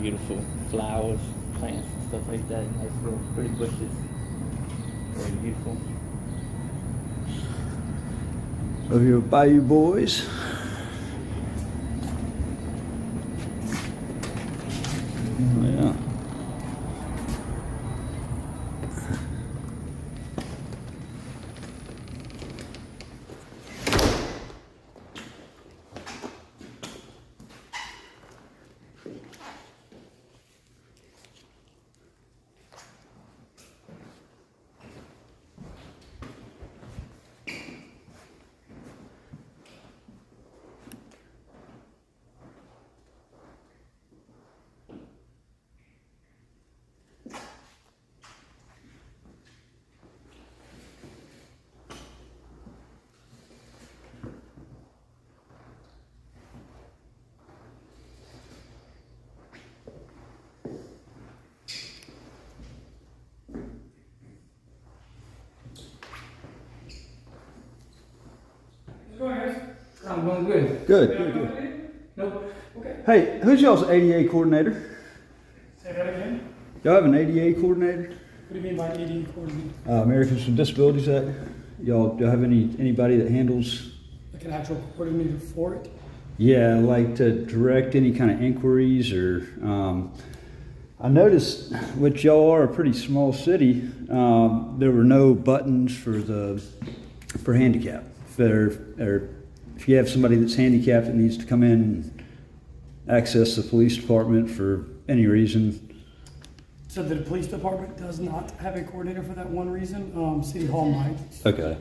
beautiful flowers, plants, and stuff like that. Nice little pretty bushes. Very beautiful. Over here with Bayou Boys. Oh, yeah. I'm going good. Good. Nope. Okay. Hey, who's y'all's ADA coordinator? Say that again. Y'all have an ADA coordinator? What do you mean by AD coordinator? Americans with Disabilities Act. Y'all have anybody that handles? Like an actual coordinator for it? Yeah, like to direct any kind of inquiries or. I noticed, which y'all are a pretty small city, there were no buttons for handicap. Or if you have somebody that's handicapped that needs to come in and access the police department for any reason. So the police department does not have a coordinator for that one reason. City Hall might. Okay.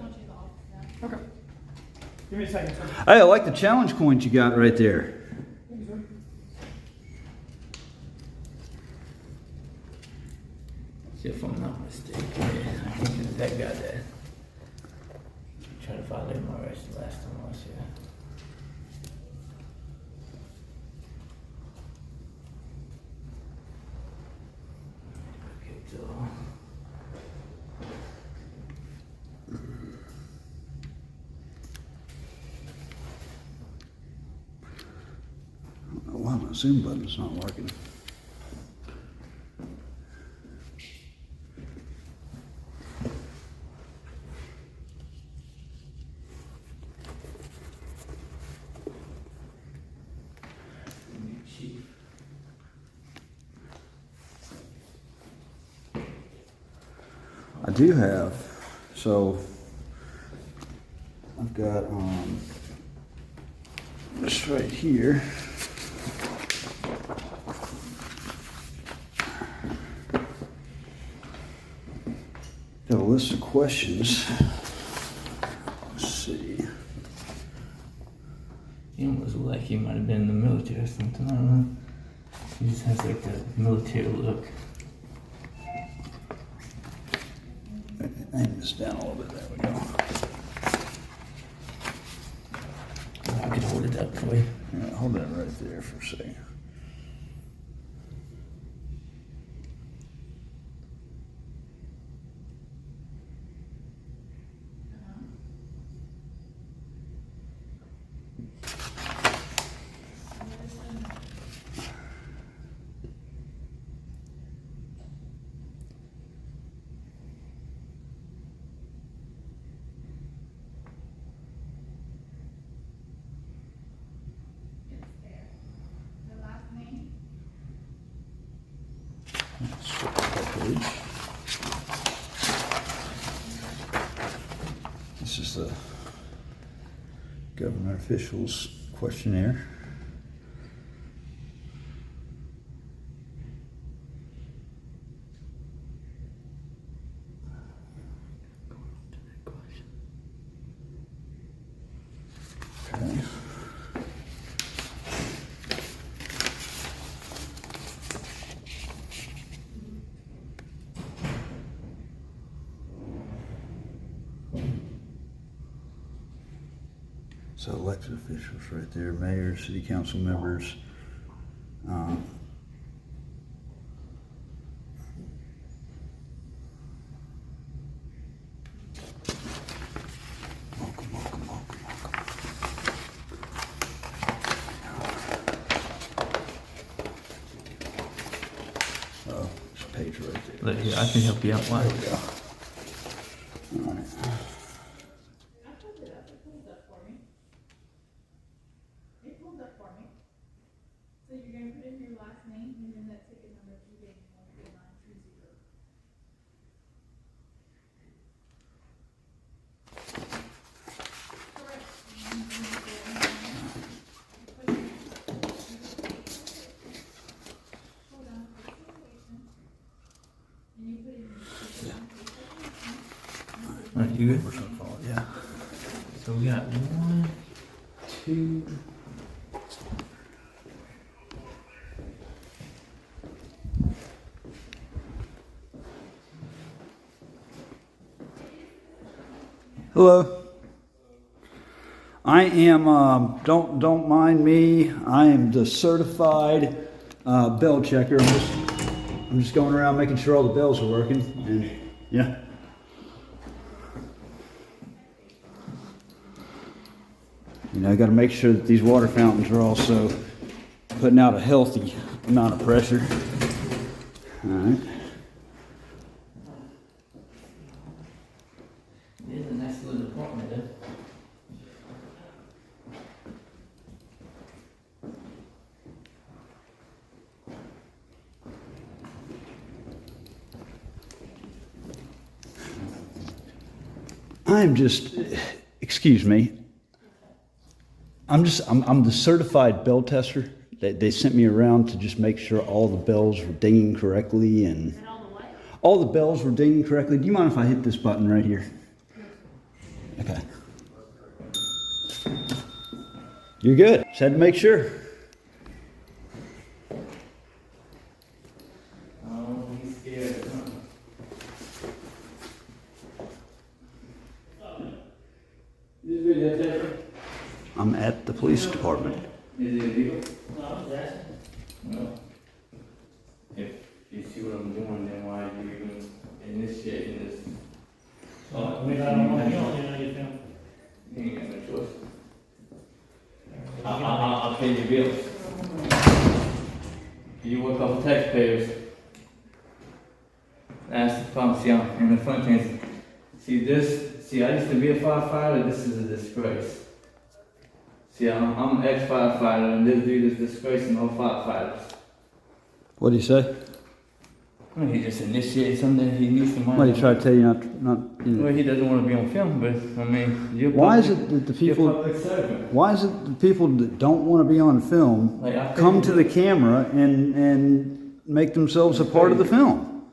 Okay. Give me a second, sir. Hey, I like the challenge coins you got right there. Thank you, sir. If I'm not mistaken, I think it was that guy that tried to violate my rights the last time I was here. Okay, so. I don't know why my Zoom button's not working. I do have, so I've got this right here. Got a list of questions. Let's see. He almost looked like he might have been in the military or something. I don't know. He just has like the military look. Aim this down a little bit. There we go. I could hold it up for you. Yeah, hold that right there for a second. Switch that page. This is the government officials questionnaire. Okay. So elected officials right there, mayor, city council members. Welcome. is right there. Look here, I can help you out. Why? There we go. All right. It pulled up for me. So you're gonna put in your last name and then that ticket number you gave me, 13920. Correct. Hold on, confrontation. And you put in your Alright, you good? Yeah. So we got 1, 2. Hello. I am, don't mind me, I am the certified bell checker. I'm just going around making sure all the bells are working, and yeah. You know, I gotta make sure that these water fountains are also putting out a healthy amount of pressure. All right. It's a nice little apartment there. I'm just, excuse me. I'm the certified bell tester. They sent me around to just make sure all the bells were dinging correctly and all the bells were dinging correctly. Do you mind if I hit this button right here? Okay. You're good. Just had to make sure. Oh, he's scared. This video taker? I'm at the police department. Is it illegal? No, I was asking. No. If you see what I'm doing, then why are you even initiating this? I mean, I don't want to, you know, you think. You ain't got no choice. I'll pay your bills. You work off the taxpayers. That's the problem. See, and the funny thing is, see, I used to be a firefighter. This is a disgrace. See, I'm an ex-firefighter, and this dude is disgracing all firefighters. What do you say? I mean, he just initiated something. He needs some money. What, he tried to tell you not, you know. Well, he doesn't want to be on film, but I mean, you're Why is public- it that the you're people, public servant. why is it the people that don't want to be on film Like, I come think- to the camera and make themselves a part of the film?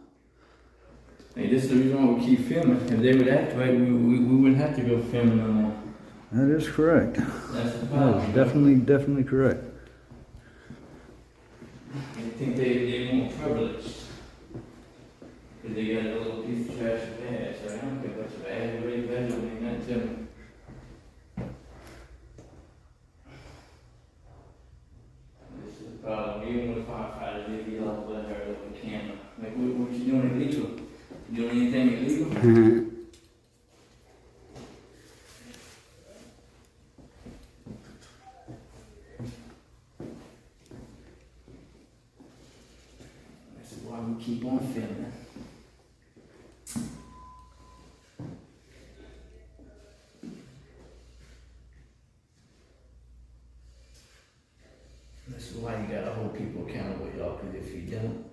Hey, this is the reason why we keep filming. If they would act right, we wouldn't have to go filming no more. That is correct. That's the That problem. is definitely correct. They think they want privilege. Because they got a little piece of trash badge. So I don't care about your badge, really badge, don't mean nothing to me. This is the problem. Even with firefighters, they be all blood hurt over the camera. Like, what you doing illegal? You doing anything illegal? This is why we keep on filming. This is why you gotta hold people accountable, y'all, because if you don't,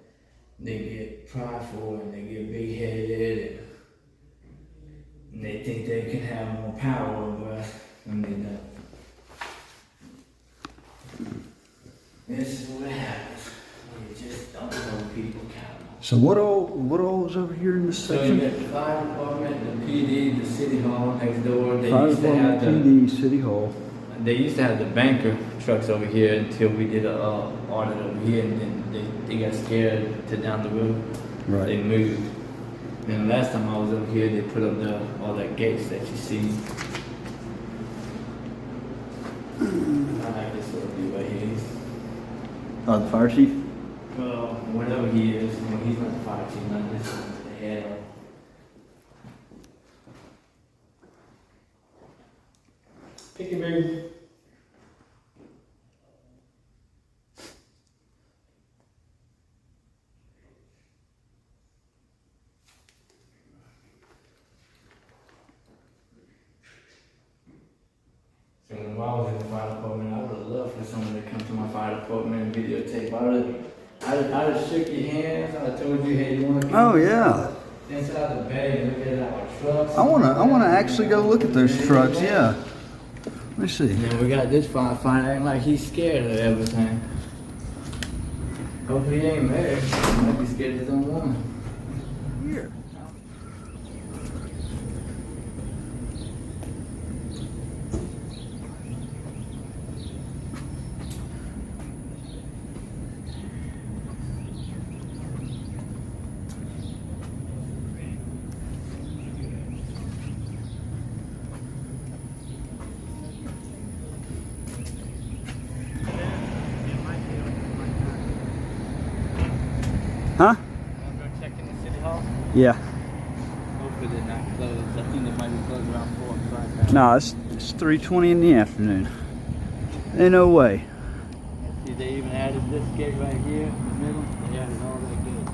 they get prideful and they get big-headed and they think they can have more power over us when they don't. This is what happens when you just don't hold people accountable. So what all is over here in this So you section? got the fire department, the PD, the city hall next door. They Fire used to have department, PD, city hall. They used to have the banker trucks over here until we did a audit over here, and then they got scared to down the road. Right. They moved. And last time I was over here, they put up all that gates that you see. I like this little dude right here. Oh, the fire chief? Well, whatever he is, you know, he's not the fire chief, not this one, the head of. Pick your baby. fire department and videotape. I'd have shook your hands. I told you, hey, you want to Oh, yeah. inside the bay and look at our trucks. I wanna actually go look at those trucks, yeah. Let me see. And then we got this firefighter acting like he's scared of everything. Hopefully he ain't married. He might be scared of his own woman. Here. Huh? Wanna go check in the city hall? Yeah. Hopefully they're not closed. I think they might be closed around 4 or 5. No, it's 3:20 in the afternoon. Ain't no way. See, they even added this gate right here in the middle. They added all that gate.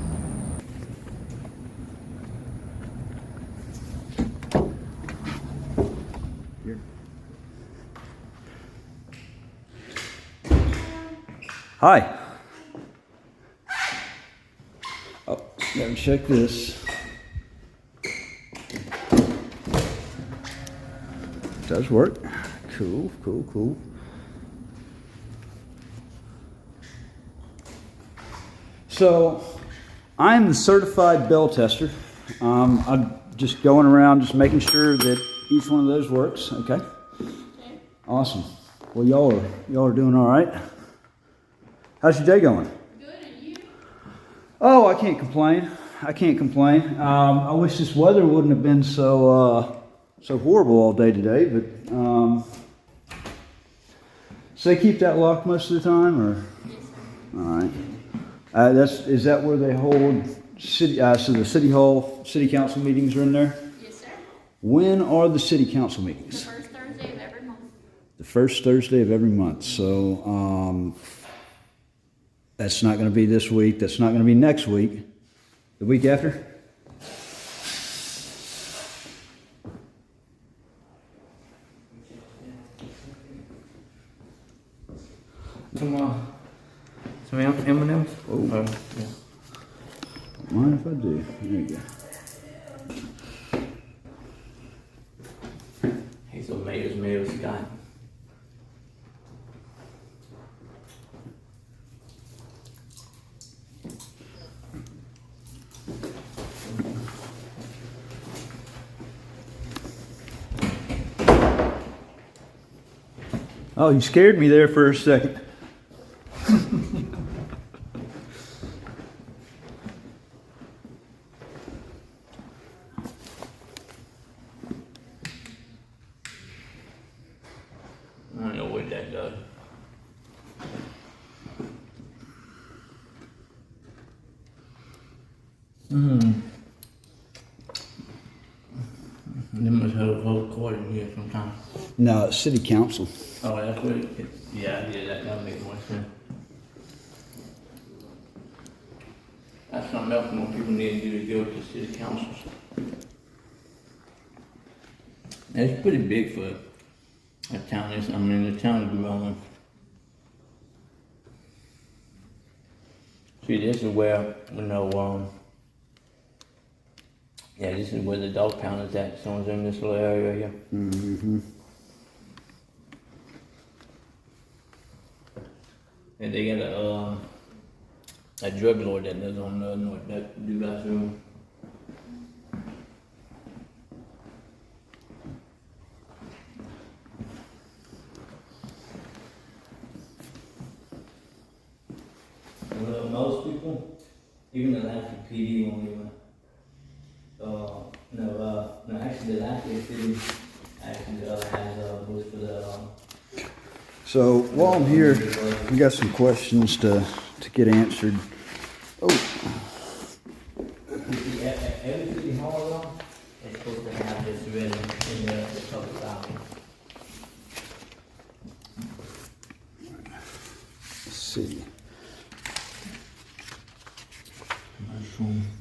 Hi. Oh, gotta check this. Does work. Cool, cool, cool. So, I'm the certified bell tester. I'm just going around, just making sure that each one of those works. Okay. Awesome. Well, y'all are doing all right. How's your day going? Good, and you? Oh, I can't complain. I can't complain. I wish this weather wouldn't have been so horrible all day today, but so they keep that locked most of the time, or? All right. Is that where they hold city? So the city hall, city council meetings are in there. Yes, sir. When are the city council The meetings? first Thursday of every month. The first Thursday of every month. So that's not going to be this week. That's not going to be next week. The week after? Some M&M's? Oh. Yeah. Don't mind if I do. There you go. He's a mayor's guy. Oh, you scared me there for a second. I don't know what that does. They must have a vote court in here sometime. No, it's city council. Oh, that's what it, yeah, that makes more sense. That's something else more people need to do to go to city councils. It's pretty big for a town. The town is growing. See, this is where, this is where the dog pound is at. Someone's in this little area here. Mm-hmm. And they got a drug lord that lives on the north that do bathroom. Well, most people, even the Lafayette PD won't even. No, actually the Lafayette City actually has booths for the. So while I'm here, we got some questions to get answered. Oh, Every city hall though, is supposed to have this written in the public document. let's see.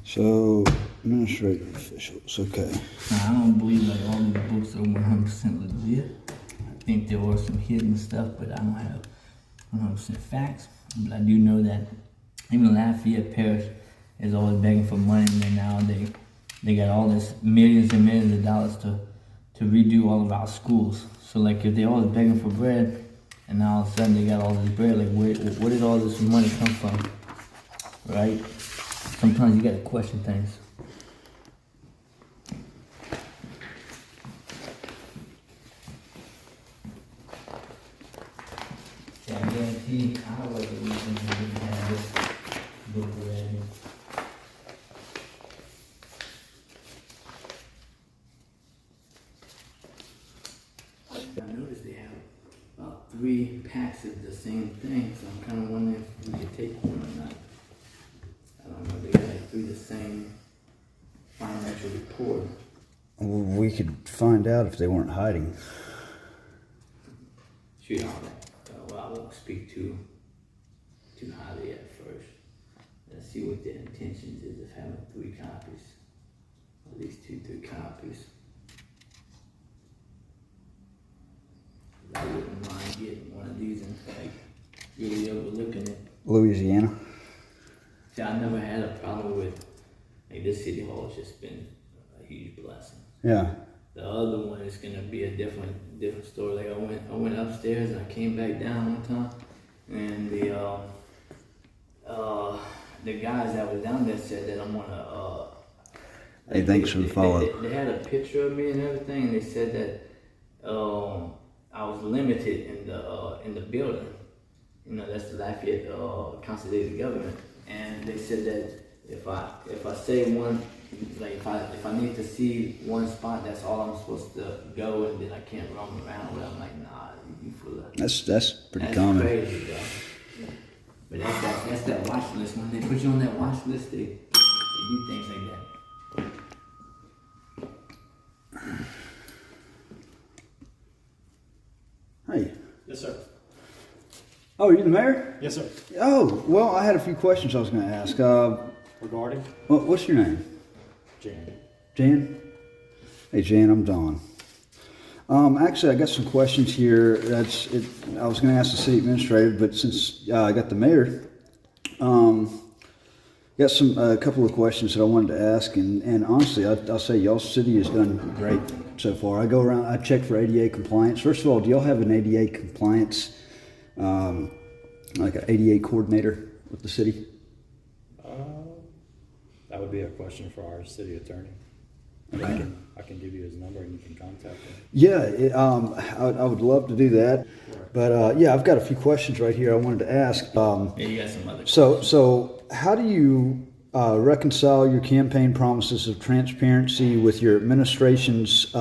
So administrative officials, okay. Now, I don't believe like all these books are 100% legit. I think there was some hidden stuff, but I don't have 100% facts, but I do know that even Lafayette Parish is always begging for money, and then now they got all this millions and millions of dollars to redo all of our schools. So like if they're always begging for bread, and now all of a sudden they got all this bread, like where did all this money come from, right? Sometimes you gotta question things. Yeah, I guarantee I was the reason we didn't have this book ready. I noticed they have about 3 packs of the same thing, so I'm kind of wondering if we could take one or not. I don't know, they got like 3 the same financial report. We could find out if they weren't hiding. Shoot all that. Well, I won't speak too highly at first. Let's see what their intentions is of having 3 copies. At least 2-3 copies. I wouldn't mind getting one of these and like really overlooking it. Louisiana. See, I never had a problem with like this city hall. Has just been a huge blessing. Yeah. The other one is gonna be a different story. Like I went upstairs and I came back down one time, and the guys that was down there said that I'm gonna. Hey, thanks for the follow. They had a picture of me and everything, and they said that I was limited in the building. You know, that's the Lafayette Consolidated Government, and they said that if I say one, like if I need to see one spot, that's all I'm supposed to go, and then I can't roam around with it. I'm like, nah, you full of. That's pretty That's common. crazy, though. But that's that watch list. When they put you on that watch list, they do things like that. Hey. Yes, sir. Oh, you the mayor? Yes, sir. Oh, well, I had a few questions I was going to ask. Regarding What's your name? Jan. Jan? Hey, Jan, I'm Don. Actually, I got some questions here. I was going to ask the city administrator, but since I got the mayor, got a couple of questions that I wanted to ask. And honestly, I'll say y'all's city has done great so far. I go around, I check for ADA compliance. First of all, do y'all have an ADA compliance, like an ADA coordinator with the city? That would be a question for our city attorney. I can give you his number and you can contact him. Yeah, I would love to do that. But yeah, I've got a few questions right here I wanted to ask. Yeah, you got some other. So how do you reconcile your campaign promises of transparency with your administration's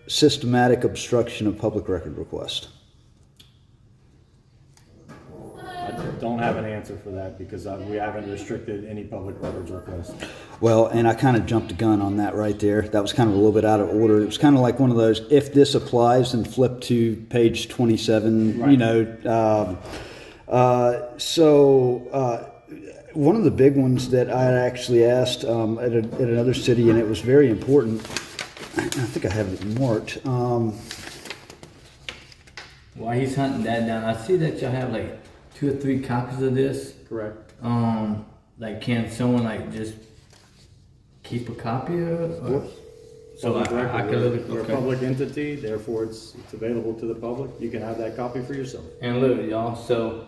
systematic obstruction of public record request? I don't have an answer for that because we haven't restricted any public records requests. Well, and I kind of jumped the gun on that right there. That was kind of a little bit out of order. It was kind of like one of those, if this applies, then flip to page 27, Right. you know. One of the big ones that I actually asked at another city, and it was very important, I think I have it marked. While he's hunting that down, I see that y'all have like 2 or 3 copies of this. Correct. Like, can someone like just keep a copy of it? Or? So Public record. I can look. We're a Okay. public entity, therefore it's available to the public. You can have that copy for yourself. And look, y'all. So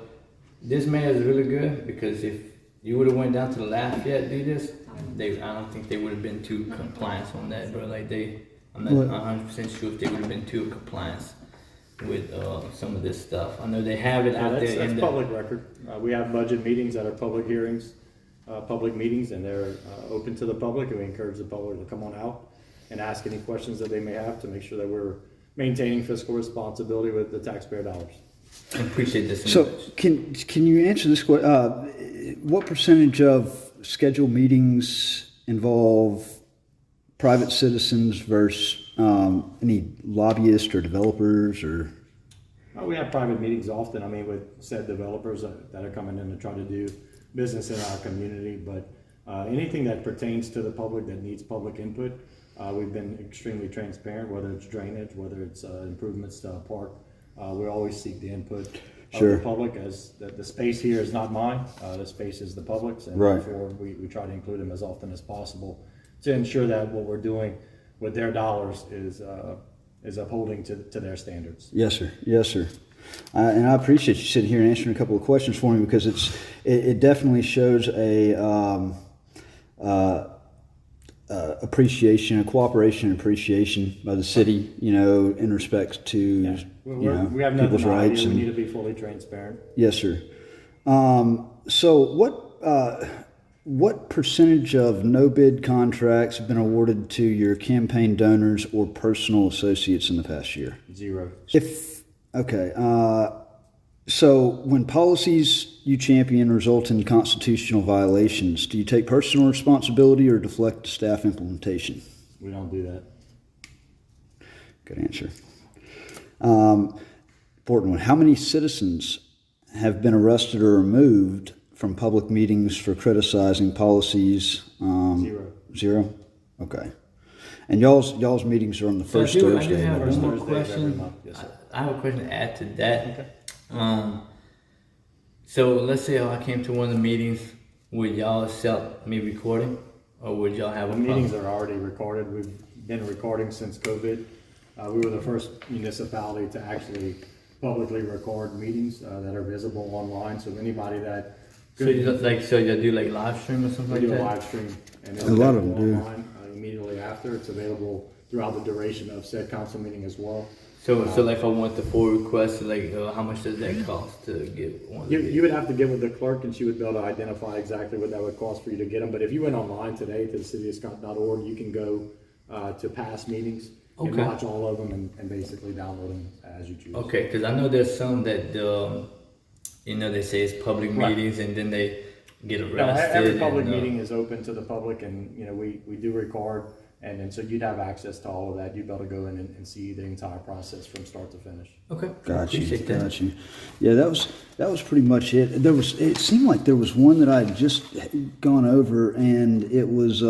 this man is really good because if you would have went down to the Lafayette do this, I don't think they would have been too compliant on that, bro. Like I'm not 100% sure if they would have been too compliant with some of this stuff. I know they have it out there. That's public record. We have budget meetings that are public hearings, public meetings, and they're open to the public, and we encourage the public to come on out and ask any questions that they may have to make sure that we're maintaining fiscal responsibility with the taxpayer dollars. I appreciate this. So can you answer this question? What percentage of scheduled meetings involve private citizens versus any lobbyists or developers or? We have private meetings often, with said developers that are coming in to try to do business in our community, but anything that pertains to the public that needs public input, we've been extremely transparent, whether it's drainage, whether it's improvements to a park. We always seek the input. of Sure. the public, as the space here is not mine, the space is the public's, and Right. therefore we try to include them as often as possible to ensure that what we're doing with their dollars is upholding to their standards. Yes, sir. Yes, sir. And I appreciate you sitting here and answering a couple of questions for me, because it definitely shows a appreciation, a cooperation and appreciation by the city, in respect to We have nothing people's to hide rights. here. We And, need to be fully transparent. yes, sir. So what percentage of no bid contracts have been awarded to your campaign donors or personal associates in the past year? 0. So when policies you champion result in constitutional violations, do you take personal responsibility or deflect to staff implementation? We don't do that. Good answer. Important one. How many citizens have been arrested or removed from public meetings for criticizing policies? 0. 0? Okay. And y'all's meetings are on the first I do Thursday. have of one every more month. Thursdays every question. month. Yes, sir. I have a question to add to that. Okay. So let's say I came to one of the meetings, would y'all accept me recording, or would y'all have The a meetings problem? are already recorded. We've been recording since COVID. We were the first municipality to actually publicly record meetings that are visible online. So anybody that So you do like live stream or something we like do a that? live stream, and it's A lot of them available do. online immediately after. It's available throughout the duration of said council meeting as well. So like if I want the full request, like how much does that cost to get one? of You would have to get with the clerk, and she would be able to identify exactly what that would cost for you to get them. But if you went online today to thecityofscott.org, you can go to past meetings and Okay. watch all of them and basically download them as you choose. Okay, because I know there's some that they say it's public Right. meetings and then they get No, arrested. every public and, meeting is open to the public, and we do record, and then so you'd have access to all of that. You'd be able to go in and see the entire process from start to finish. Okay, Got you. appreciate that. Got you. Yeah, that was pretty much it. It seemed like there was one that I had just gone over, and it was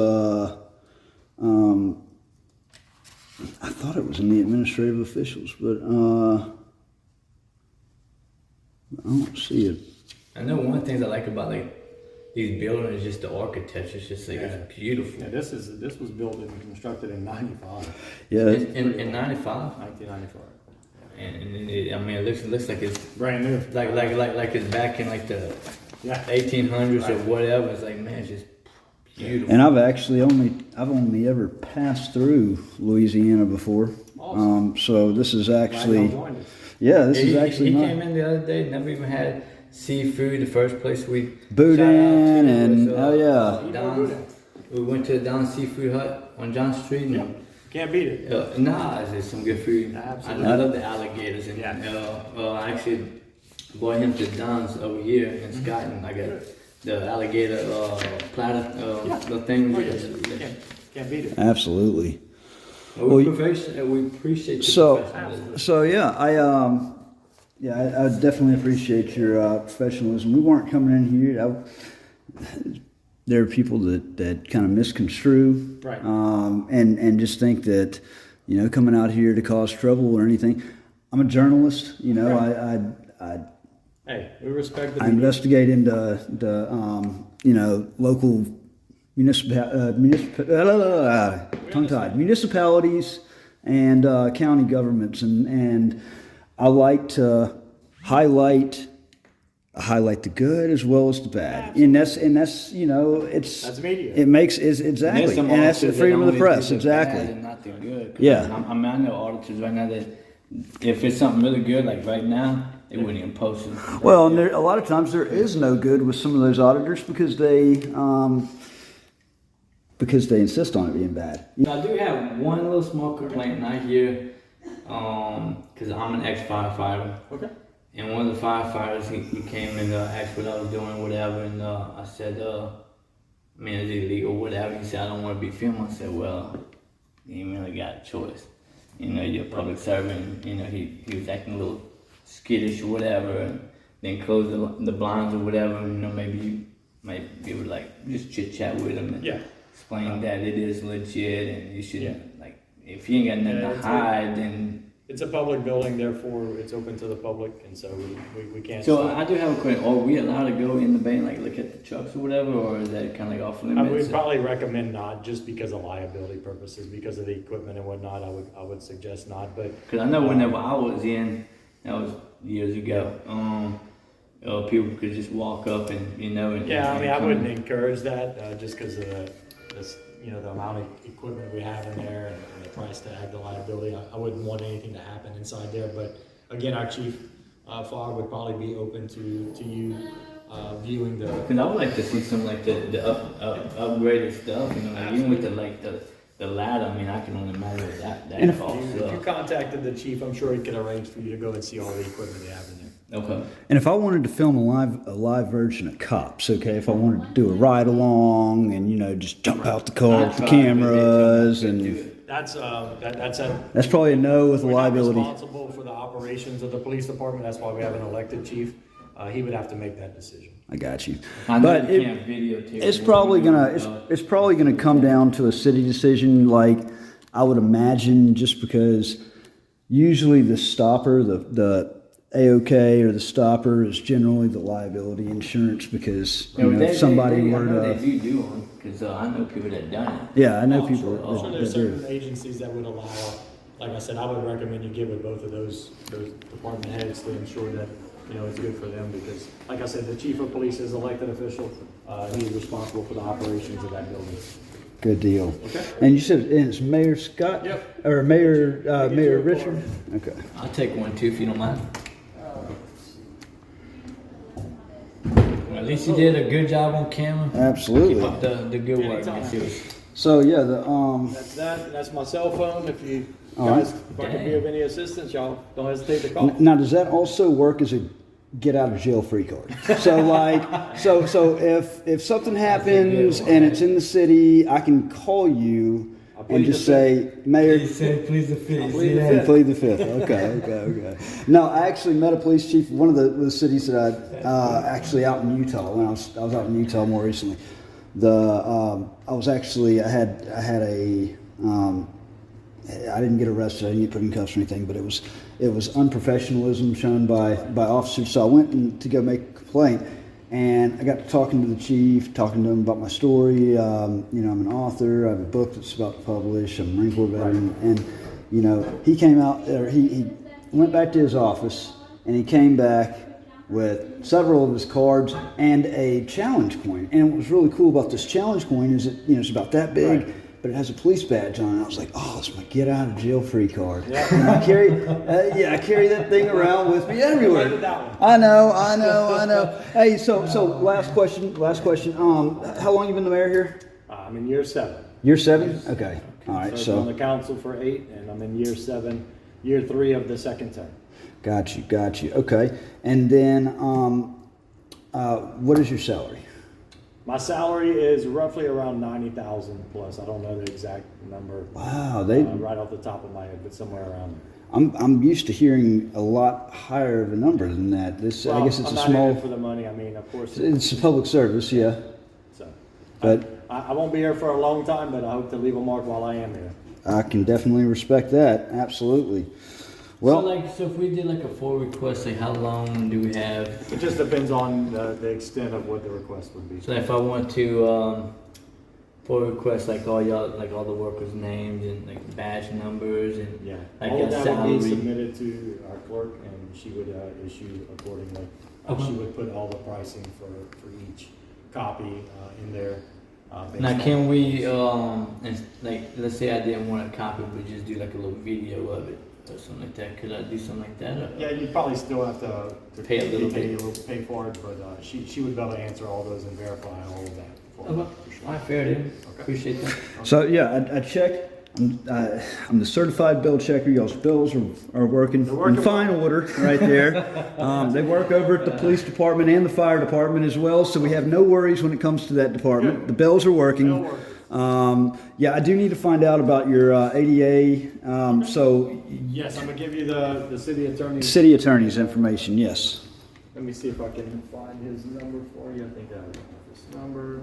I thought it was in the administrative officials, but I don't see it. I know one of the things I like about like these buildings is just the architecture. It's just like it's beautiful. Yeah, this was built and constructed in '95, Yeah, In 95, 1995. and it looks like it's Brand new. like it's back in like the Yeah. 1800s or Right. whatever. It's like, man, it's just beautiful. and I've only ever passed through Louisiana before. Awesome. So this is Glad actually, y'all joined us. yeah, this Yeah, is actually he not came in the other day, never even had seafood. The first place we Boudin shout out to and was, oh yeah, Don's. We went to Don's Seafood Hut on John Street. And, Yep. Can't beat it. nah, it's some good food. Absolutely. I love the alligators. And Yeah. I actually brought him to Don's over here in Scotland. I got the alligator platter, the thing. Oh, yes. Can't beat it. absolutely. Well, Well, we appreciate your So, professionalism. so yeah, I definitely appreciate your professionalism. We weren't coming in here. There are people that kind of misconstrue, Right. and just think that coming out here to cause trouble or anything. I'm a journalist. Right. I Hey, we respect the I media. investigate into the local municipalities and county governments, and I like to highlight the good as well as the bad, and that's it's That's media. it makes is exactly, There's some and that's the auditors that freedom of the only press, do the bad exactly. and not the good. 'Cause Yeah. I know auditors right now that if it's something really good, like right now, they wouldn't even post it. Well, and a lot of times there is no good with some of those auditors because they insist on it being bad. I do have one little small complaint, and I hear, because I'm an ex-firefighter, Okay. and one of the firefighters, he came and asked what I was doing, whatever, and I said, it's illegal, whatever. He said, I don't want to be filmed. I said, well, you ain't really got a choice. You're a public servant. He was acting a little skittish or whatever, and then close the blinds or whatever. Maybe you might be able to like just chit chat with him and Yeah. explain that it is legit and you should Yeah. if you ain't got nothing Yeah, to it's hide, then it's a public building, therefore it's open to the public, and so we can't. So stop. I do have a question. Are we allowed to go in the bay and like look at the trucks or whatever, or is that kind of like off I limits? would probably recommend not, just because of liability purposes, because of the equipment and whatnot. I would suggest not, but Because I know whenever I was in, that was years ago. People could just walk up and and yeah, I and mean, I come wouldn't in. encourage that just because of the amount of equipment we have in there and the price tag, the liability. I wouldn't want anything to happen inside there. But again, our chief Fogg would probably be open to you viewing the. Because I would like to see some like the upgraded stuff, like, even with the ladder. I mean, I can only imagine what And that if- costs. If you contacted the chief, I'm sure he could arrange for you to go and see all the equipment they have in there. Okay. And if I wanted to film a live version of Cops, okay, if I wanted to do a ride along and just jump out the car with the cameras and That's that's probably a no with we're not liability. responsible for the operations of the police department. That's why we have an elected chief. He would have to make that decision. I got you. I know But you it- can't videotape. It's what probably we do, gonna it's probably gonna come down to a city decision, like I would imagine, just because usually the stopper, the AOK or the stopper is generally the liability insurance, because if somebody I were know to they do them because I know people that done it. yeah, I know people I'm sure that there's do. certain agencies that would allow. Like I said, I would recommend you get with both of those department heads to ensure that it's good for them, because, like I said, the chief of police is elected official. He's responsible for the operations of that building. Good deal. Okay. And you said it's Mayor Scott? Yep. Or Mayor Get Mayor your Richard? report. Okay. I'll take one too if you don't mind. Well, at least you did a good job on camera. Keep Absolutely. up the good work. Anytime. Oh, man. Seriously. So yeah, That's that. That's my cell phone. If you All right. guys, if I can be of any assistance, y'all don't hesitate to call. now does that also work as a get out of jail free card? So like so if something happens and it's in the city, I can call you and plead just the say, Mayor, Please the fifth. plead the See and that? plead the fifth. Okay. No, I actually met a police chief. One of the cities that I actually out in Utah. When I was out in Utah more recently. I didn't get arrested. I didn't get put in cuffs or anything, but it was unprofessionalism shown by officers. So I went to go make a complaint, and I got to talking to the chief, talking to him about my story. I'm an author. I have a book that's about to publish. I'm a Marine Corps veteran, and he came out, or he went back to his office, and he came back with several of his cards and a challenge coin. And what was really cool about this challenge coin is it's about that big. Right. But it has a police badge on it. I was like, oh, it's my get out of jail free card. Yeah. And I carry that thing around with me everywhere. Look at that one. I know. Hey, so last question. How long you been the mayor here? I'm in year 7. Year 7? Okay. All right. Served on the So council for 8, and I'm in year 7, year 3 of the second term. got you. Okay. And then what is your salary? My salary is roughly around 90,000 plus. I don't know the exact number Wow, right off the top of my head, but somewhere around there. I'm used to hearing a lot higher of a number than that. I guess it's I'm a not in it small. for the money. I mean, of course. It's a public service, yeah. So, But I won't be here for a long time, but I hope to leave a mark while I am here. I can definitely respect that. Absolutely. Well, So if we did like a full request, like how long do we have? It just depends on the extent of what the request would be. So if I want to full request, like all the workers' names and like badge numbers and Yeah, like all of a that salary. would be submitted to our clerk, and she would issue accordingly. Okay. She would put all the pricing for each copy in there. Based Now on- can we let's say I didn't want a copy, but just do like a little video of it or something like that. Could I do something like that? Or? Yeah, you'd probably still have to Pay a little bit. pay for it, but she would be able to answer all those and verify all of that for you, Okay. for sure. All right, fair enough. Okay. Appreciate that. so yeah, I checked. I'm the certified bill checker. Y'all's bills are working They're working in fine order right there. They work over at the police department and the fire department as well, so we have no worries when it comes to that department. Good. The bills are working. Bill workers. Yeah, I do need to find out about your ADA. So Yes, I'm gonna give you the city attorney. city attorney's information. Yes. Let me see if I can find his number for you. I think I have his number.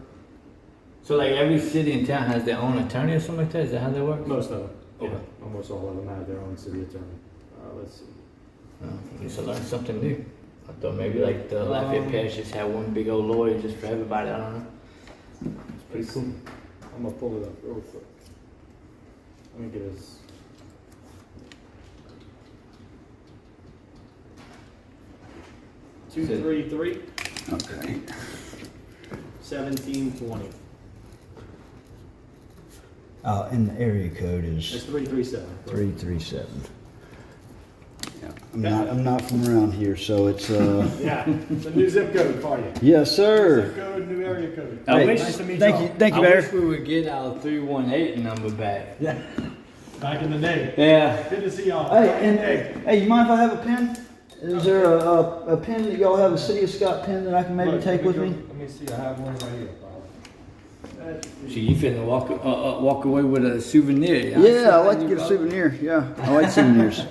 So like every city in town has their own attorney or something like that? Is that how that works? Most of them. Okay. Yeah, almost all of them have their own city attorney. Let's see. At least I learned something new. I thought maybe like the Lafayette Parish just had one big old lawyer just for everybody. I don't know. It's pretty cool. I'm gonna pull it up real quick. Let me get his. Two three three Okay. 1720. And the area code It's is 337. 337. Yeah, I'm not from around here, so it's Yeah, it's a new zip code for you. yes, sir. Zip code, new area code. I wish- Nice to meet Thank y'all. you, thank you, I Mayor. wish we would get our 318 number back. Yeah. Back in the day. Yeah. Good to see y'all. Hey, and hey, you mind if I have a pen? Is there a pen that y'all have, a City of Scott pen that I can maybe Look, take with me? Let me see. I have one right here. So you finna walk away with a souvenir? Yeah, I like to get a souvenir. Yeah, I like souvenirs.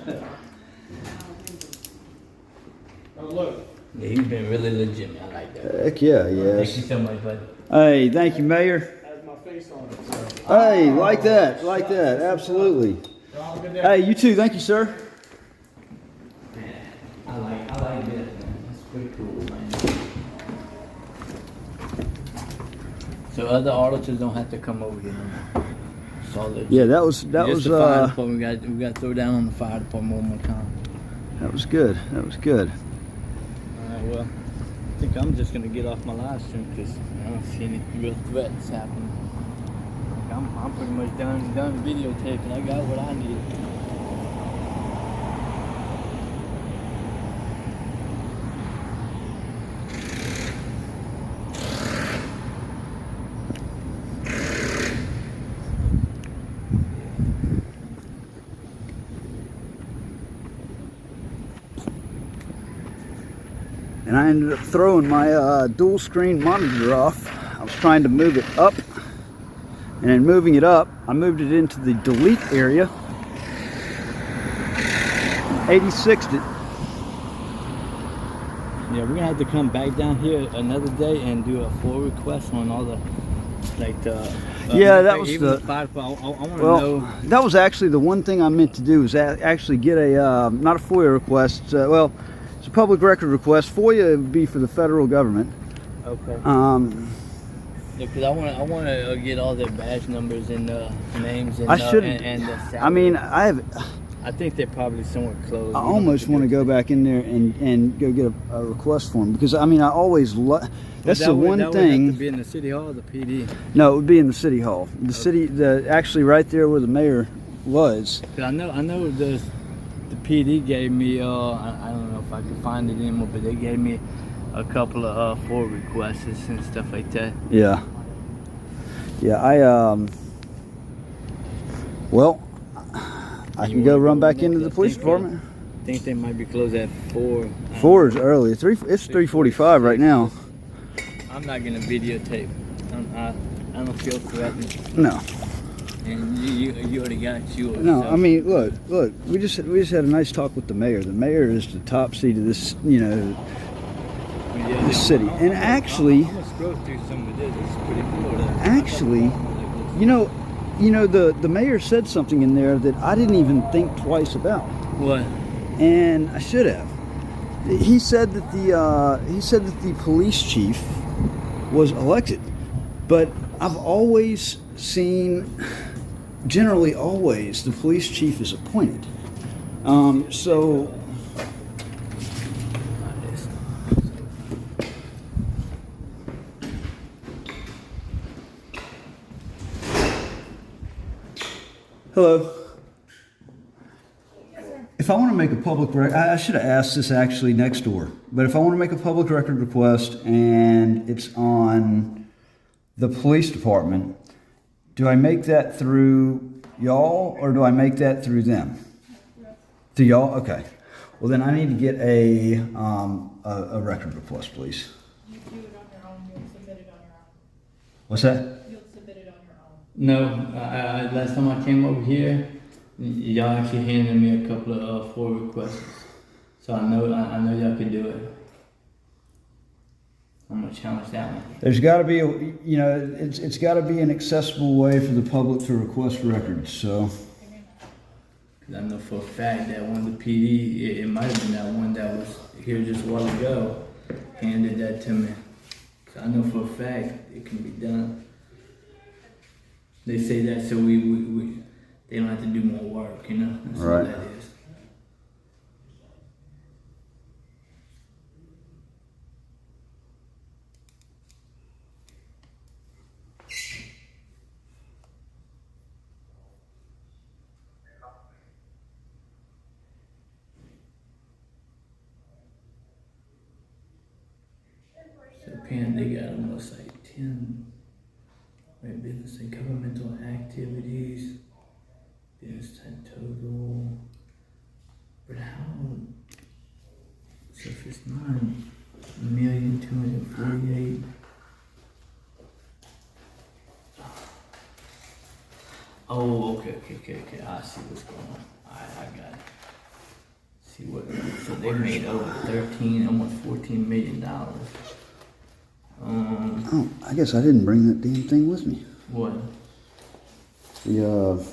Oh, look. Yeah, he's been really legit, man. I like that. Heck yeah, Thank you yes. so much, buddy. Hey, thank you, Mayor. Has my face on it. So. Hey, like that, absolutely. Y'all have a good day. Hey, you too. Thank you, sir. I like this, man. That's pretty cool, man. So other auditors don't have to come over here no more. It's all legit. Yeah, that was Just the fire department. We got to throw down on the fire department one more time. that was good. That was good. All right, well, I think I'm just gonna get off my live stream because I don't see any real threats happening. I'm pretty much done videotaping. I got what I need. And I ended up throwing my dual screen monitor off. I was trying to move it up, and in moving it up, I moved it into the delete area. 86'd it. Yeah, we're gonna have to come back down here another day and do a full request on all the, like the. Yeah, that was even the- fire department. I want to Well, know. that was actually the one thing I meant to do, is actually get a, not a FOIA request, well, it's a public record request. FOIA would be for the federal government. Okay. Yeah, because I want to get all their badge numbers and names and I should. and the salary. I mean, I think they're probably somewhere close. I almost want to go back in there and go get a request form, because I mean I always that's the one that thing. Would have to be in the city hall or the PD. No, it would be in the city hall. The city, actually right there where the mayor was. 'Cause I know the PD gave me I don't know if I can find it anymore, but they gave me a couple of FOIA requests and stuff like that. Yeah. Yeah, well, I can go run back into the police department. I think they might be closed at 4. 4 is early. It's 3:45 right now. I'm not gonna videotape. I don't feel threatened. No. And you already got yours. No, so. I mean, look. We just had a nice talk with the mayor. The mayor is the top seat of this, Yeah, the city. And actually, I'm gonna scroll through some of this. It's pretty cool. actually, the mayor said something in there that I didn't even think twice about, What? and I should have. He said that the police chief was elected, but I've always seen, generally always, the police chief is appointed. So. Hello. If I want to make a public record, I should have asked this actually next door, but if I want to make a public record request and it's on the police department, do I make that through y'all or do I make that through them? Through y'all? Okay. Well, then I need to get a record request, please. You do it on your own, you'll submit it on your own. What's that? You'll submit it on your own. No, last time I came over here, y'all actually handed me a couple of FOIA requests, so I know y'all can do it. I'm gonna challenge that one. There's got to be it's got to be an accessible way for the public to request records. So, I know for a fact that one of the PD, it might have been that one that was here just a while ago, handed that to me. So I know for a fact it can be done. They say that so they don't have to do more work, you know? That's Right. what that is. So apparently they got almost like 10 right, business and governmental activities, business type total. But how? So if it's 9,248,000. Oh, okay. I see what's going on. I got it. See what? So they made over 13, almost $14 million. Oh, I guess I didn't bring that damn thing with me. What? The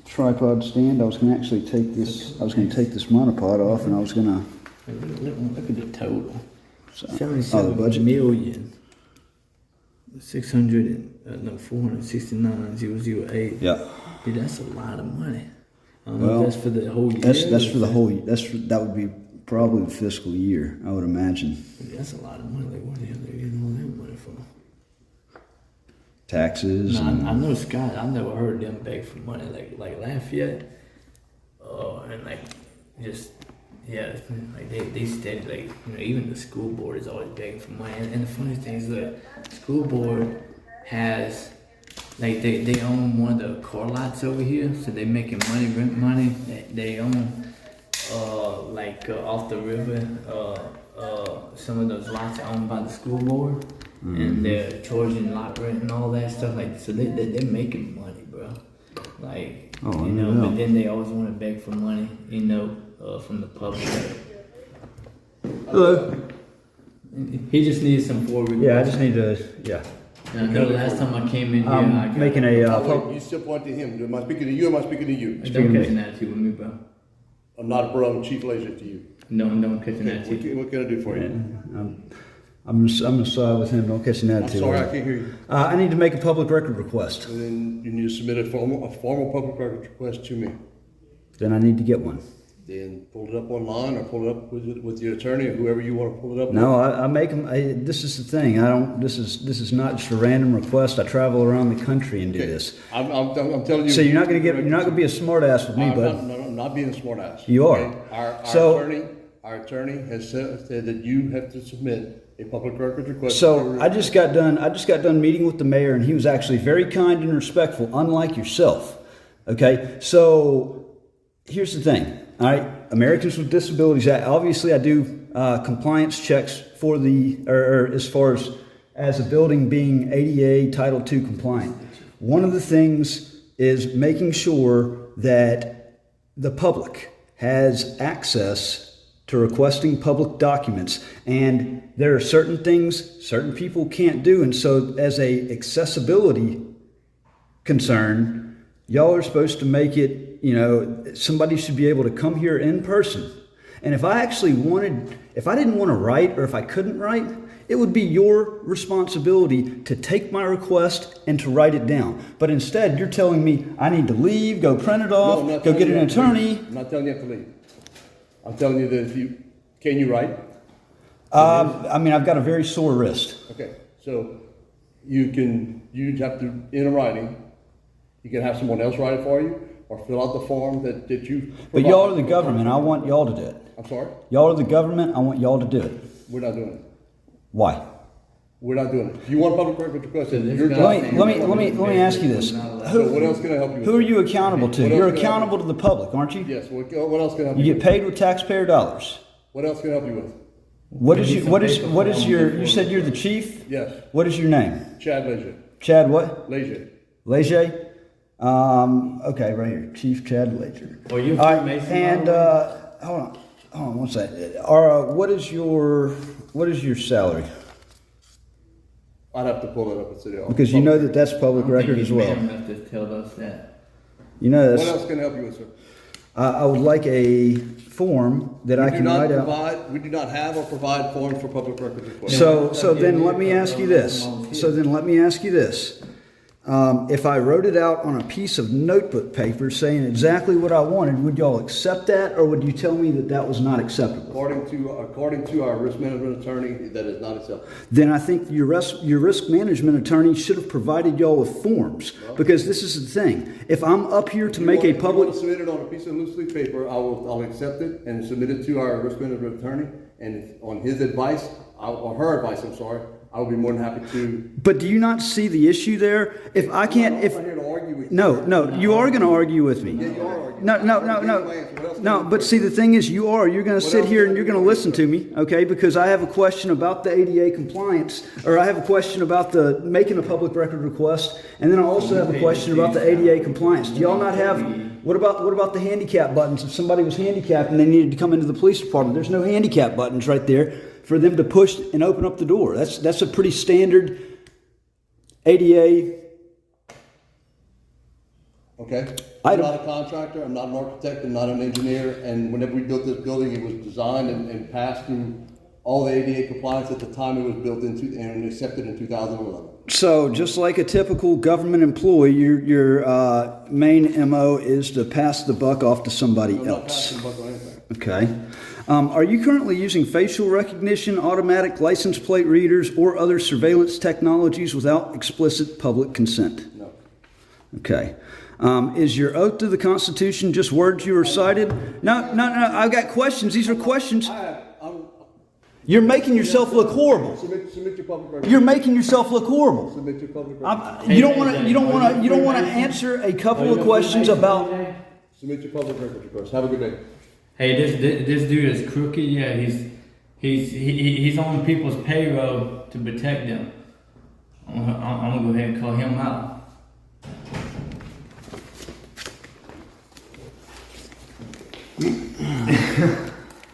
tripod stand. I was gonna actually take this. I was gonna take this monopod off, and I was gonna. Look at the total. So, 77 budget. million. 469,008. Yeah. Dude, that's a lot of money. I don't know Well, if that's for the whole year. That's for the whole. That would be probably the fiscal year, I would imagine. That's a lot of money. Like, what the hell are they getting all that money for? Taxes. No, and, I know Scott. I never heard them beg for money like Lafayette. And like just yeah, like they steady like even the school board is always begging for money. And the funny thing is that school board has like they own one of the car lots over here, so they making money, rent money. They own off the river. Some of those lots are owned by the school board. And they're charging lot rent and all that stuff. Like, so they're making money, bro. Like, but then they always want to beg for money, from the public. Hello. He just needs some forward. Yeah, I just need to. Yeah. And I know the last time I came in here, I got Making a. You still point to him. Am I speaking to you or am I speaking to you? Don't catch an attitude with me, bro. I'm not a bro, I'm Chief Leisure to you. No, don't catch an Okay, attitude. what can I do for you? I'm gonna side with him. Don't catch an I'm attitude. sorry, I can't hear you. I need to make a public record request. And then you need to submit a formal public record request to me. Then I need to get one. Then pull it up online or pull it up with your attorney or whoever you want to pull it up No, I make them. This is the thing. I don't. This is not just a random request. I travel around the country and do with. this. I'm telling you. So you're not gonna be a smart ass with me, bud. I'm not being a smart ass. You are. Okay? Our attorney has said that you have to submit a public record request. So I just got done meeting with the mayor, and he was actually very kind and respectful, unlike yourself. Okay, so here's the thing. All right, Americans with Disabilities Act. Obviously, I do compliance checks for or as far as a building being ADA Title II compliant. One of the things is making sure that the public has access to requesting public documents, and there are certain things certain people can't do, and so as a accessibility concern, y'all are supposed to make it, somebody should be able to come here in person. And if I didn't want to write, or if I couldn't write, it would be your responsibility to take my request and to write it down. But instead, you're telling me I need to leave, go print it off, go get an attorney. I'm not telling you to leave. I'm telling you that can you write? I've got a very sore wrist. Okay, so you have to, in a writing, you can have someone else write it for you, or fill out the form that you. But y'all are the government. I want y'all to do it. I'm sorry? Y'all are the government. I want y'all to do it. We're not doing it. Why? We're not doing it. If you want public record request, So this your guy- job. Let me ask you this. So what else can I help you with? Who are you accountable to? What else You're can I accountable to the public, aren't you? Yes, what else can I help You you get with? paid with taxpayer dollars. What else can I help you with? What is your, you said you're the chief? Yes, What is your name? Chad Leisure. Chad what? Leisure. Leger? Okay, right here. Chief Chad Leger. Are you a All right, Freemason, and, by the hold on one second. What is your salary? I'd have to pull it up at City Hall. Because you know that's I public don't think record he's as well. man enough to tell us that. You know What that's, else can I help you with, sir? I would like a form that I can write out. We do not have or provide forms for public records requests. So then let me ask you this. If I wrote it out on a piece of notebook paper saying exactly what I wanted, would y'all accept that, or would you tell me that that was not acceptable? According to our risk management attorney, that is not acceptable. Then I think your risk management attorney should have provided y'all with forms, because this is the thing. If I'm up here to make a public... If you want to submit it on a piece of loose leaf paper, I'll accept it and submit it to our risk management attorney, and if, on his advice, or her advice, I'm sorry, I would be more than happy to. But do you not see the issue there? If I can't, I'm not here to argue with you. No, you are going to argue with me. Yeah, you are arguing. No, but see, the thing is, you're going to sit here and you're going to listen to me, okay? Because I have a question about the ADA compliance, or I have a question about the making a public record request, and then I also have a question about the ADA compliance. Do y'all not have, what about the handicap buttons? If somebody was handicapped and they needed to come into the police department, there's no handicap buttons right there for them to push and open up the door. That's a pretty standard ADA. Okay. I'm not a contractor, I'm not an architect, I'm not an engineer, and whenever we built this building, it was designed and passed through all the ADA compliance at the time it was built into and accepted in 2011. So just like a typical government employee, your main MO is to pass the buck off to somebody I'm not else. passing the buck on anything. Okay. Are you currently using facial recognition, automatic license plate readers, or other surveillance technologies without explicit public consent? No. Okay. Is your oath to the Constitution just words you recited? No. I've got questions. These are questions. You're making yourself look horrible. Submit your public record. You're making yourself look horrible. Submit your public record. You don't want to answer a couple of questions about. Submit your public record request. Have a good day. Hey, this dude is crooked. Yeah, he's on people's payroll to protect them. I'm gonna go ahead and call him out.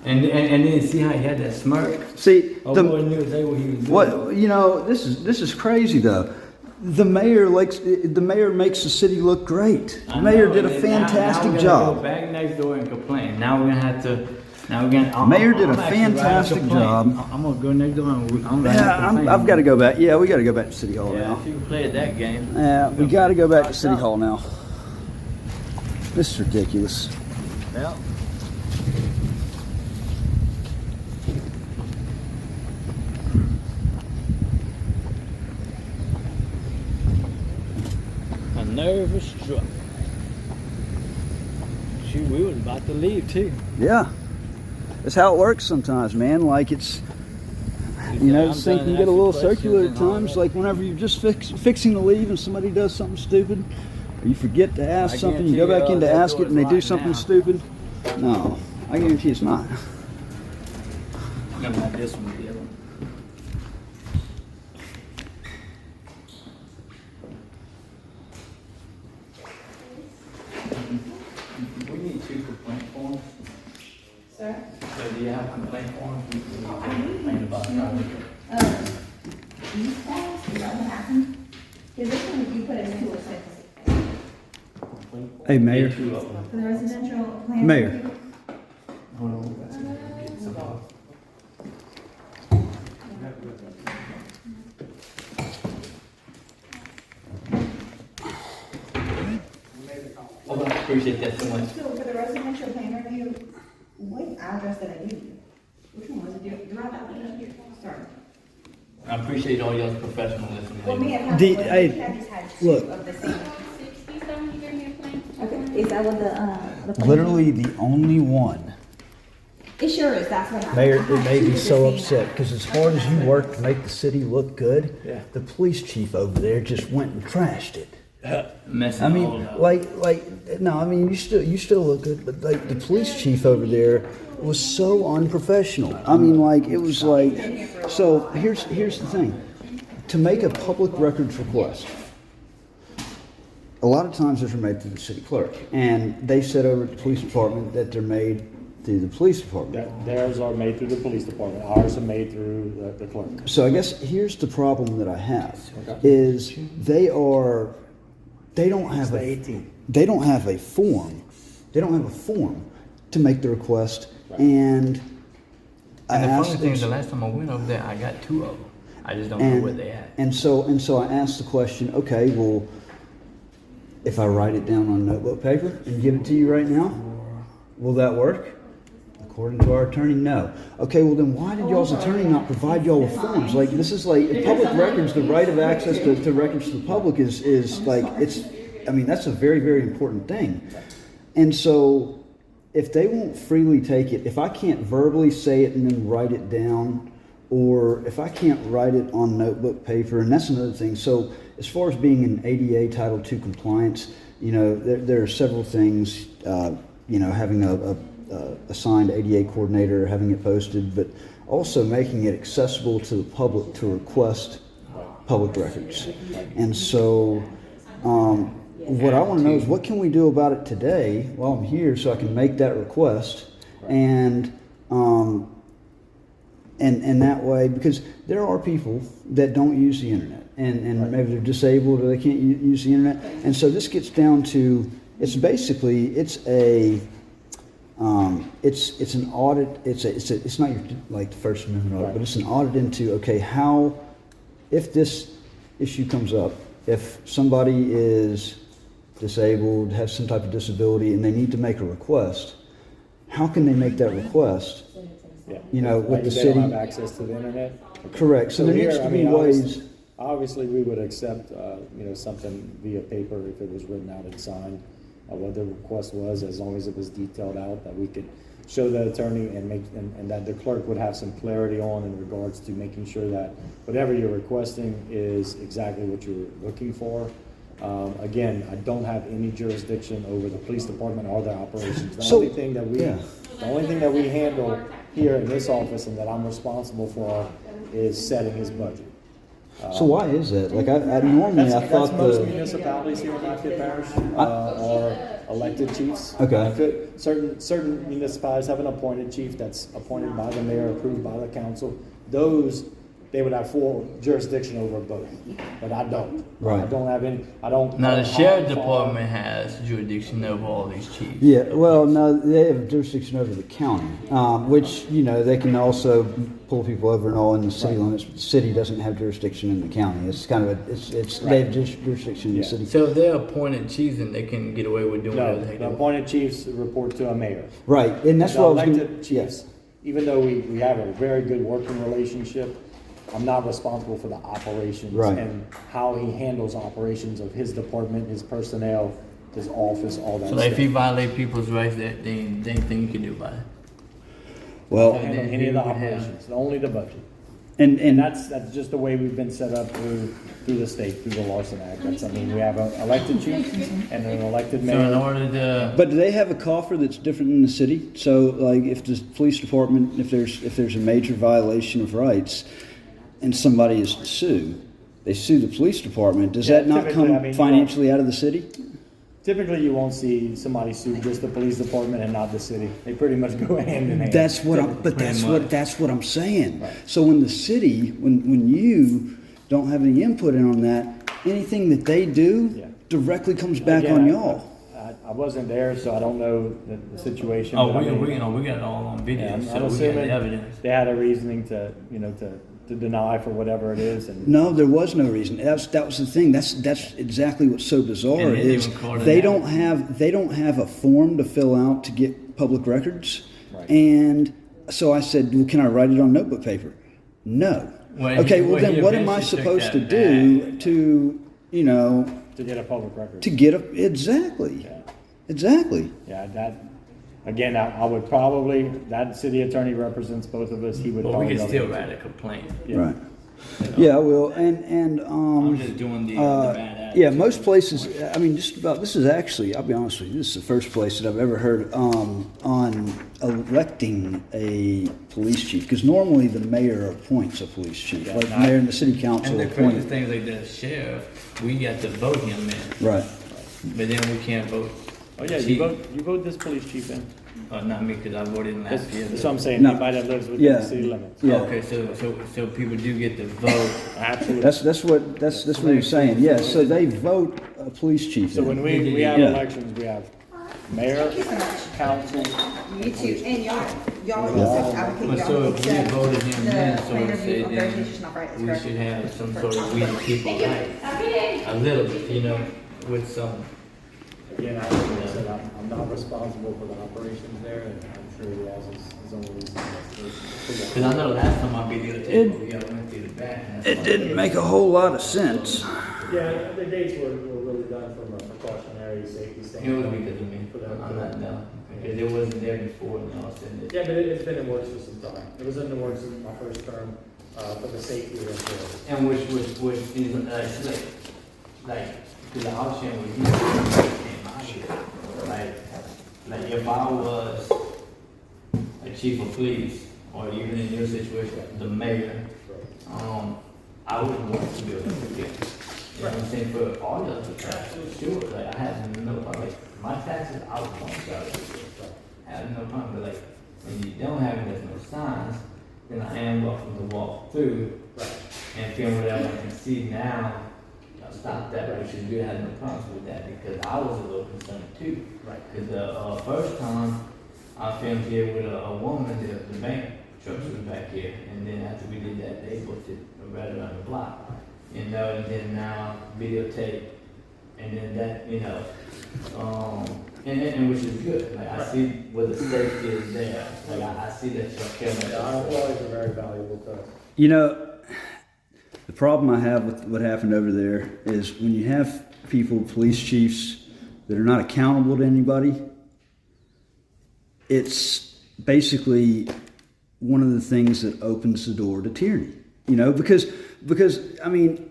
and then see how he had that smirk. See, Boy knew exactly what he was doing. what you know, this is crazy though. The mayor makes the city look great. The mayor did a fantastic now job. Go back next door and complain. Now we're gonna have to. Mayor did a fantastic job. I'm gonna go next door and I'm gonna Yeah, complain. I've got to go back. Yeah, we got to go back to City Hall Yeah, now. if you can play at that game. Yeah, we got to go back to City Hall now. This is ridiculous. Yeah. A nervous truck. Shoot, we was about to leave too. Yeah, that's how it works sometimes, man. Like it's, you know, this thing can get a little circular at times. Like whenever you're just fixing to leave and somebody does something stupid, or you forget to ask something, you go back in to ask it and they do something stupid. No, I guarantee it's not. No, not this one, the other one. We need 2 complaint forms. Sir? So do you have complaint forms? We need to I need complain about traffic. These forms, is that what happened? Because this one, you put it into a sentence. Hey, Mayor. 2 of them. For the residential plan. Mayor. Hold on, we got to get some off. Oh, I appreciate that so much. So for the residential plan review, what address did I give you? Which one was it? Do you write that one up here? Sorry. I appreciate all y'all's professionalism. Well, me and The- Papa, hey, I just had 2 look. of the same. 60, someone you gave me a plan? Okay, is that what the plan? Literally the only one. It sure is, that's what happened. Mayor, I it had made 2 me of the so same upset address. because as hard as you work to make the city look good, Yeah. the police chief over there just went and trashed it. Messing I all mean, up. no, I mean, you still look good, but like the police chief over there was so unprofessional. I mean, like it was like. So here's the thing: to make a public records request, a lot of times those are made through the city clerk, and they said over at the police department that they're made through the police department. Theirs are made through the police department, ours are made through the clerk. So I guess here's the problem that I have Okay. is they don't have a form they don't have a form to make the request, Right. and I And the funny asked thing is, the them, last time I went over there, I got 2 of them. I just don't know where they at. and so I asked the question, okay, well, if I write it down on notebook paper and give it to you right now, will that work? According to our attorney, no. Okay, well then why did y'all's attorney not provide y'all with forms? Like, this is like, in public records, the right of access to records to the public is like, I mean, that's a very, very important thing. And so, if they won't freely take it, if I can't verbally say it and then write it down, or if I can't write it on notebook paper, and that's another thing. So, as far as being in ADA Title II compliance, you know, there are several things, you know, having a assigned ADA coordinator, having it posted, but also making it accessible to the public to request public records. And so, what I want to know is what can we do about it today while I'm here, so I can make that request, and that way, because there are people that don't use the internet, and maybe they're disabled or they can't use the internet, and so this gets down to, it's basically, it's an audit. It's not your, like the First Amendment audit, but it's an audit into, okay, how, if this issue comes up, if somebody is disabled, has some type of disability, and they need to make a request, how can they make that request? Yeah. You know, with Like the if they city. don't have access to the internet. Correct. So there here, needs to I be mean, ways. Obviously, we would accept, you know, something via paper if it was written out and signed, what the request was, as long as it was detailed out, that we could show the attorney and and that the clerk would have some clarity on in regards to making sure that whatever you're requesting is exactly what you're looking for. Again, I don't have any jurisdiction over the police department or their operations. The only thing that we handle here in this office and that I'm responsible for is setting his budget. So why is that? Like, I normally I thought That's most the. municipalities here in Lafayette Parish are elected chiefs. Okay. Certain municipalities have an appointed chief that's appointed by the mayor, approved by the council. Those, they would have full jurisdiction over both, but I don't. Right. I don't have any. I don't. Now, I the don't sheriff have- department has jurisdiction over all these chiefs. Yeah, well, no, they have jurisdiction over the county, which, you know, they can also pull people over and all in the city limits, but the city doesn't have jurisdiction in the county. It's kind of they have jurisdiction in the Yeah. city. So if they're appointed chiefs, then they can get away with doing No, whatever they the do. appointed chiefs report to a mayor. Right, and that's The what I was going elected to, chiefs, even though we have a very good working relationship, I'm not responsible for the operations Right. and how he handles operations of his department, his personnel, his office, all that So stuff. if he violate people's rights, there ain't anything you can do about it. well, Handle any of the operations, only the budget. and And that's just the way we've been set up through the state, through the Larson Act. That's, I mean, we have an elected chief and an elected So in mayor. order to, But do they have a coffer that's different in the city? So, like, if the police department, if there's a major violation of rights, and somebody is to sue, they sue the police department. Does Yeah, that not typically, come I mean, financially out of the city? Typically, you won't see somebody sue just the police department and not the city. They pretty much go hand in hand. That's what I'm. But Pretty that's what I'm saying. Right. So when the city, when you don't have any input in on that, anything that they do Yeah. directly comes back Again, on y'all. I wasn't there, so I don't know the situation. oh, but I we mean, got it all on video, yeah, I'm so we got assuming the evidence. they had a reasoning to deny for whatever it is, and No, there was no reason. That was the thing. That's exactly what's so bizarre And they is didn't record it they out. don't have a form to fill out to get public records. Right. And so I said, well, can I write it on notebook paper? No. Well, Okay, he- well well, then he what am I eventually took supposed to that do back. to, you know, to get a public record. to get a, exactly. Yeah. Exactly. Yeah, that, again, I would probably, that city attorney represents both of us, he would But we probably. can know still the write answer. a complaint. Yeah. Right. You know? Yeah, I will. And I'm just doing the bad attitude. yeah, most places, I mean, just about, this is actually, I'll be honest with you, this is the first place that I've ever heard on electing a police chief, because normally the mayor appoints a police chief, Yeah, like the not- mayor and the city council And the appoint. craziest thing is like the sheriff, we got to vote him in, Right. but then we can't vote. Oh, yeah, chief. you vote this police chief in. Not me, because I voted in That's last year. that's what I'm saying, No. anybody that lives within Yeah. the city limits. Yeah. Okay, so people do get to vote. Absolutely. That's what you're saying, yes, so they vote a police chief So in. when we have Yeah. elections, we have Mayor, Thank you so much. council, You too, and y'all Yeah. also advocate, But y'all so if we accept voted him the in, so plan to of say, review of then verification of right, that's we correct. should have some sort of we the people right, a little bit, you know, with some. again, like I said, I'm not responsible for the operations there, and I'm sure he has his own reasons. Cause I know last time I videotaped, we all went through the back. And that's It why- didn't make a whole lot of sense. Yeah, the gates were really done from a precautionary safety It was standpoint. because of me, For them. I'm not dumb, because it wasn't there before, and all of a sudden it. Yeah, but it's been in works for some time. It was in the works in my first term, for the safety of the employees. And which is, like, cause I was sharing with you, in my head, like if I was a chief of police, or even in your situation, the mayor, I would want to be able to forget. You know what I'm saying, for all the other taxes, sure, like, I have no problem, like, my taxes, I would want to be able to forget. I have no problem, but like, when you don't have it, there's no signs, then I am welcome to walk through and film whatever I can see now. I'll stop that, which is good, I had no problems with that, because I was a little concerned too. Right. Because the first time I filmed here with a woman, the bank trucks was back here, and then after we did that, they booked it right around the block. You know, and then now videotape, and then that, you know, and which is good. Like I see where the safety is there. Like I see that your camera. Yeah, our employees are very valuable to us. You know, the problem I have with what happened over there is when you have people, police chiefs, that are not accountable to anybody, it's basically one of the things that opens the door to tyranny. You know, because I mean,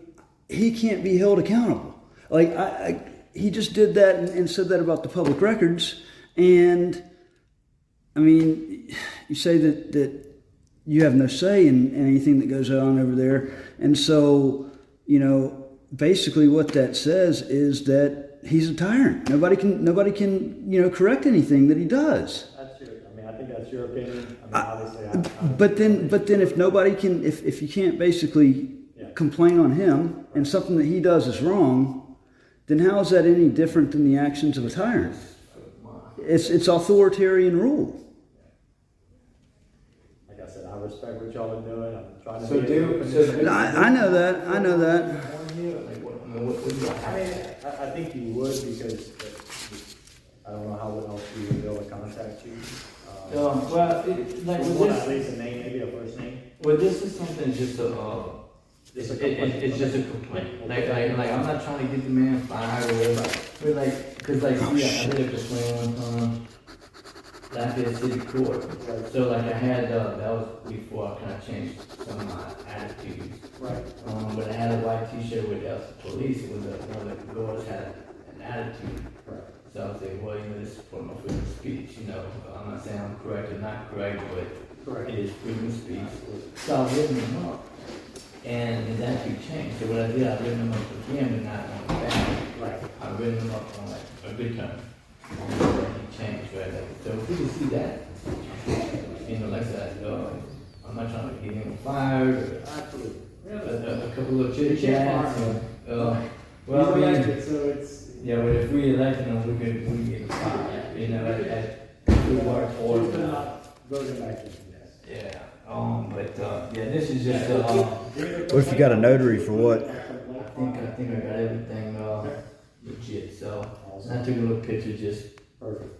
he can't be held accountable. Like he just did that and said that about the public records, and I mean, you say that you have no say in anything that goes on over there, and so you know, basically what that says is that he's a tyrant. Nobody can you know correct anything that he does. I think that's your opinion. I mean, obviously, But then if nobody can, if you can't basically complain on him and something that he does is wrong, then how is that any different than the actions of a tyrant? It's authoritarian rule. like I said, I respect what y'all are doing. I'm trying to. So be do open. so. I know that. I know that. Like what do you I mean, I think you would because I don't know how else we would be able to contact you. well, like We with want at this, least a name, maybe a first name. well, this is something just it's just a complaint. Like I'm not trying to get the man fired or whatever. But like, cause like, yeah, I did a complaint one time. Lafayette City Court. So like I had, that was before I kind of changed some of my attitudes. Right. But I had a white t-shirt with the police, it was one of the girls had an attitude. Right. So I was like, well, you know, this is for my freedom of speech, you know. I'm not saying I'm correct or not correct, but Correct. it is freedom of speech. So I written them up. And his attitude changed. So what I did, I written them up again, but not on the back. Right. I written them up on like a good term. He changed, right? Like, so if you can see that, you know, like I said, I'm not trying to get him fired or Absolutely. a couple of chit You can't chats. fire him. Well, I mean, elected, so it's. yeah, but if we elected him, we could get him fired, you know, at we work for He's been him. not voting back in, yes. Yeah, but, yeah, this is just, What if you got a notary for what? I think I got everything, legit, so. I took a little picture just, Perfect.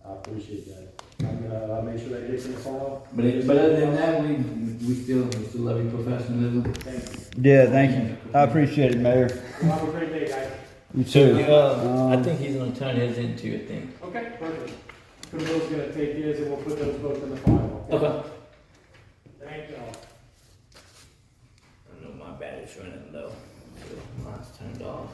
I appreciate that. I'm gonna make sure that gets in the file. but other than that, we still love your professionalism. Thank you. Yeah, thank you. I appreciate it, Mayor. Well, have a great day, guys. You too. I think he's gonna turn his into a thing. Okay, perfect. Kumail's gonna take his and we'll put those both in the file. Okay. Thank you all. I know my battery's running low, so mine's turned off.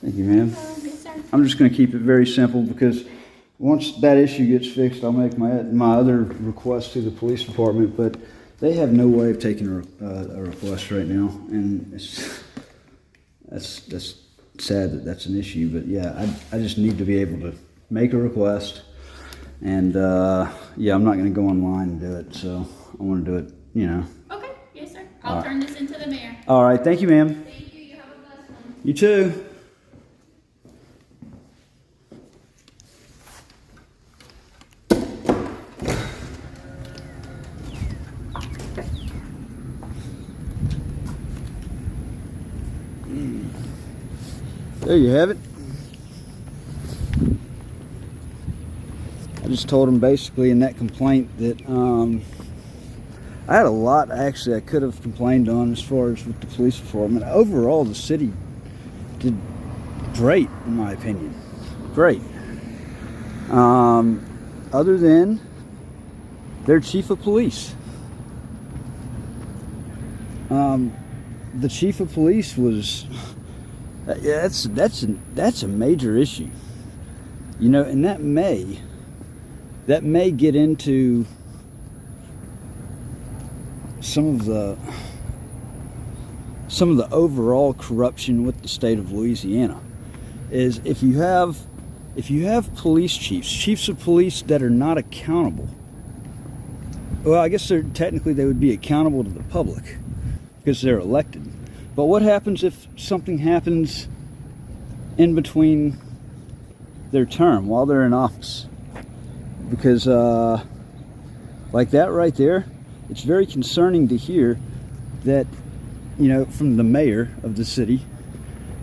Thank you, ma'am. Yes, sir. I'm just going to keep it very simple because once that issue gets fixed, I'll make my other request to the police department. But they have no way of taking a request right now, and that's sad that that's an issue. But yeah, I just need to be able to make a request, and yeah, I'm not going to go online and do it. So I want to do it, you know. Okay, yes, sir. I'll turn this into the mayor. All right, thank you, ma'am. Thank you. You have a blessed one. You too. There you have it. I just told him basically in that complaint that I had a lot actually I could have complained on as far as with the police department. Overall, the city did great in my opinion. Great. Other than their chief of police. The chief of police was that's a major issue, you know, and that may get into some of the overall corruption with the state of Louisiana. Is if you have police chiefs of police that are not accountable. Well, I guess they would be accountable to the public because they're elected. But what happens if something happens in between their term while they're in office? Because like that right there, it's very concerning to hear that, you know, from the mayor of the city,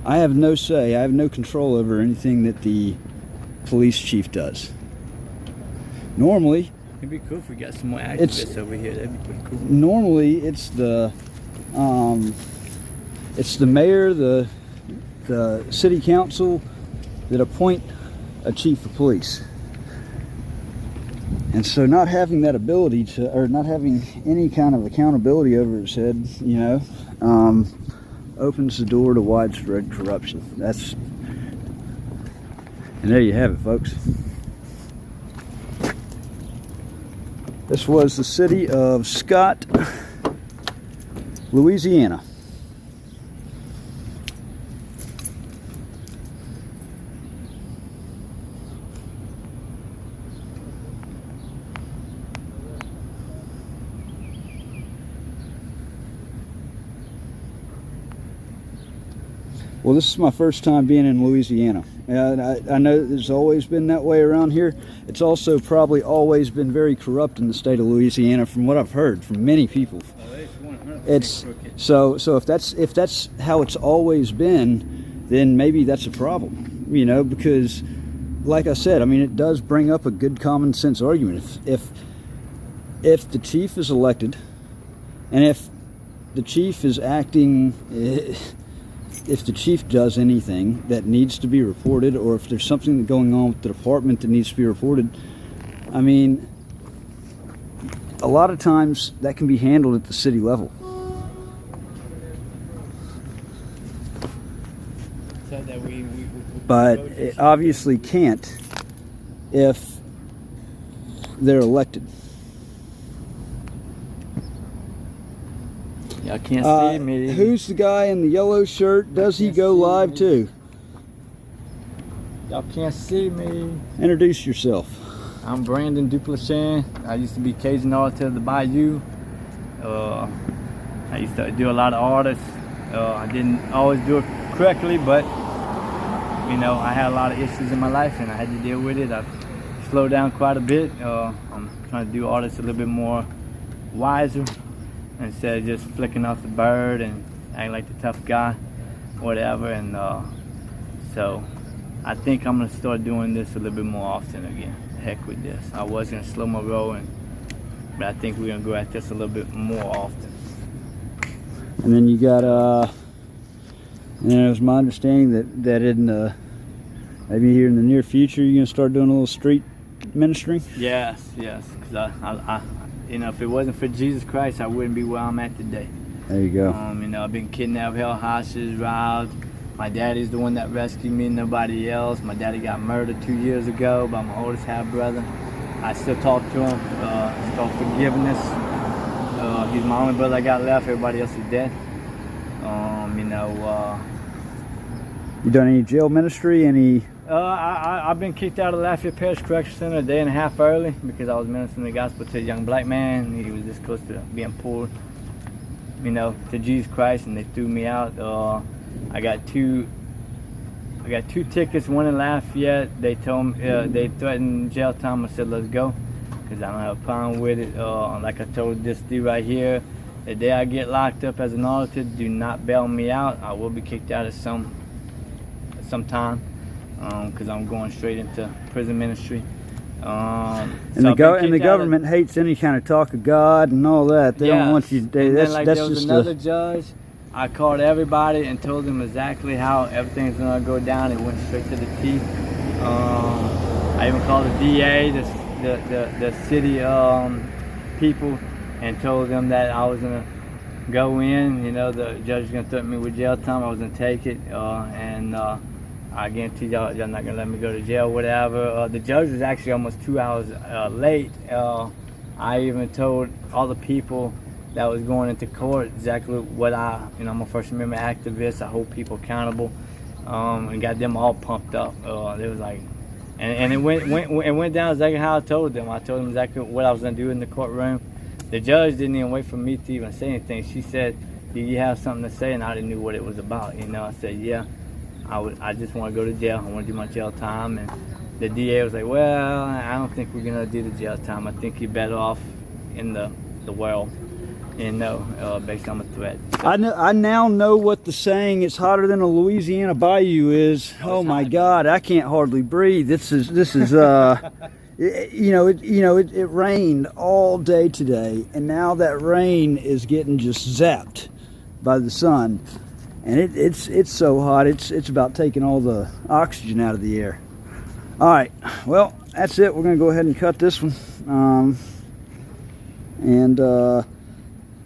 I have no say, I have no control over anything that the police chief does. Normally, It'd be cool if we got some more activists over here. That'd be pretty cool. normally it's the mayor, the city council that appoint a chief of police. And so not having that ability to, or not having any kind of accountability over his head, you know, opens the door to widespread corruption. And there you have it, folks. This was the city of Scott, Louisiana. Well, this is my first time being in Louisiana. And I know there's always been that way around here. It's also probably always been very corrupt in the state of Louisiana, from what I've heard from many people. It's so if that's how it's always been, then maybe that's a problem, you know, because like I said, I mean, it does bring up a good common sense argument. If the chief is elected, and if the chief is acting, if the chief does anything that needs to be reported, or if there's something going on with the department that needs to be reported, I mean, a lot of times that can be handled at the city level. So that But it obviously can't if they're elected. Y'all can't see me. Who's the guy in the yellow shirt? Does he go live too? Y'all can't see me. Introduce yourself. I'm Brandon Duplessin. I used to be Cajun Country to the Bayou. I used to do a lot of audits. I didn't always do it correctly, but you know, I had a lot of issues in my life and I had to deal with it. I've slowed down quite a bit. I'm trying to do audits a little bit more wiser, instead of just flicking off the bird and acting like the tough guy, whatever. And so I think I'm gonna start doing this a little bit more often again. Heck with this. I was gonna slow my roll, but I think we're gonna go at this a little bit more often. And then you got, and it was my understanding that in maybe here in the near future you're gonna start doing a little street ministry. Yes, because I you know, if it wasn't for Jesus Christ, I wouldn't be where I'm at today. There you go. You know, I've been kidnapped, held hostage, robbed. My daddy's the one that rescued me, nobody else. My daddy got murdered 2 years ago by my oldest half brother. I still talk to him. It's called forgiveness. He's my only brother I got left. Everybody else is dead. You know. You done any jail ministry? Any? I've been kicked out of Lafayette Parish Correction Center a day and a half early because I was ministering the gospel to a young black man. He was this close to being pulled, you know, to Jesus Christ, and they threw me out. I got two tickets, one in Lafayette. They told me, they threatened jail time. I said, let's go, because I don't have a problem with it. Like I told this dude right here, the day I get locked up as an auditor, do not bail me out. I will be kicked out at some time, because I'm going straight into prison ministry. And the government hates any kind of talk of God and all that. They don't want you. There was another judge. I called everybody and told them exactly how everything's gonna go down. It went straight to the T. I even called the DA, the city people, and told them that I was gonna go in. You know, the judge was gonna threaten me with jail time. I was gonna take it, and I guarantee y'all not gonna let me go to jail, whatever. The judge was actually almost 2 hours late. I even told all the people that was going into court exactly what you know, I'm a First Amendment activist. I hold people accountable, and got them all pumped up. It was like, and it went down exactly how I told them. I told them exactly what I was gonna do in the courtroom. The judge didn't even wait for me to even say anything. She said, "Do you have something to say?" And I didn't know what it was about. You know, I said, "Yeah, I just want to go to jail. I want to do my jail time." And the DA was like, "Well, I don't think we're gonna do the jail time. I think you're better off in the world." You know, based on the threat. So, I now know what the saying "it's hotter than a Louisiana bayou" is. Oh my God, I can't hardly breathe. This is it rained all day today, and now that rain is getting just zapped by the sun, and it's so hot. It's about taking all the oxygen out of the air. All right, well, that's it. We're gonna go ahead and cut this one,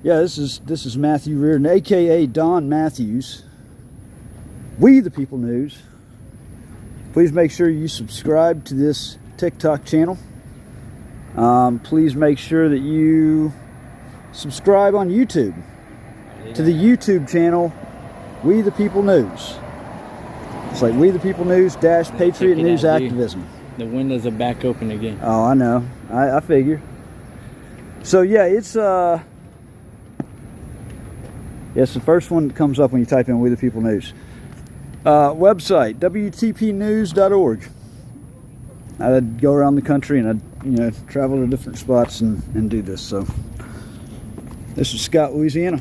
yeah, this is Matthew Reardon, aka Don Matthews. We the People News. Please make sure you subscribe to this TikTok channel. Please make sure that you subscribe on YouTube to the YouTube channel We the People News. It's like We the People News - Patriot News Activism. The windows are back open again. Oh, I know. I figure. So yeah, it's the first one that comes up when you type in We the People News. Website, WTPnews.org. I'd go around the country and I'd travel to different spots and do this. So this is Scott, Louisiana.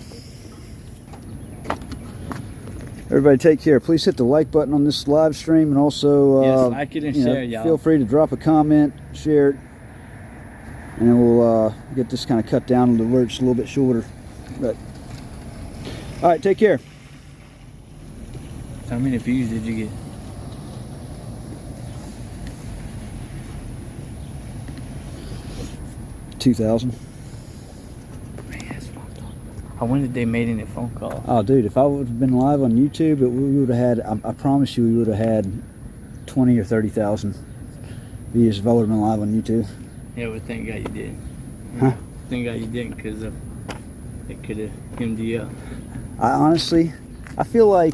Everybody take care. Please hit the like button on this live stream, and also yes, like it and share, y'all. Feel free to drop a comment, share it, and then we'll get this kind of cut down to where it's a little bit shorter. But all right, take care. So how many views did you get? $2,000. I wonder if they made any phone calls. Oh, dude, if I would have been live on YouTube, we would have had, I promise you, we would have had 20 or 30,000 views if I would have been live on YouTube. Yeah, but thank God you did. Huh? Thank God you didn't, because it could have hemmed you up. I honestly, I feel like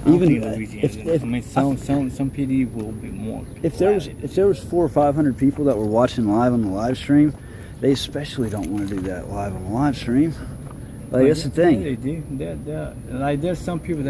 even if I mean, some PD will be more. If there was 400 or 500 people that were watching live on the live stream, they especially don't want to do that live on the live stream. Like, that's the thing. Yeah, they do. Like, there's some people that